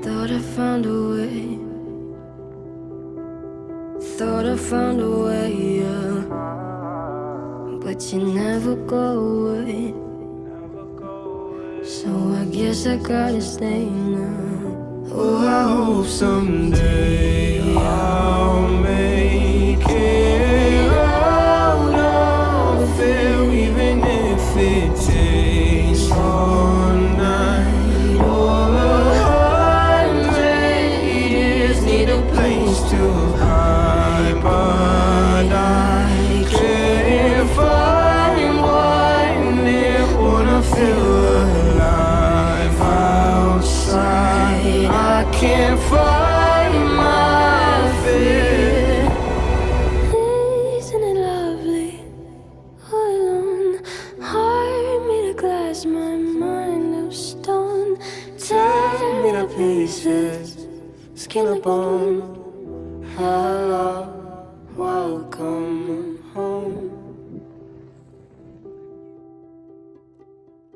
Thought I found a way. Thought I found a way, yeah. But you never go away. So I guess I gotta stay now. Oh, I hope someday I'll make it out of here, even if it takes all night or 100 years. Need a place to hide, but I can't find one near. Wanna feel alive outside. I can't find my fear. Isn't it lovely? All alone, heart made of glass, my mind of stone. Tear me to pieces, skin and bone.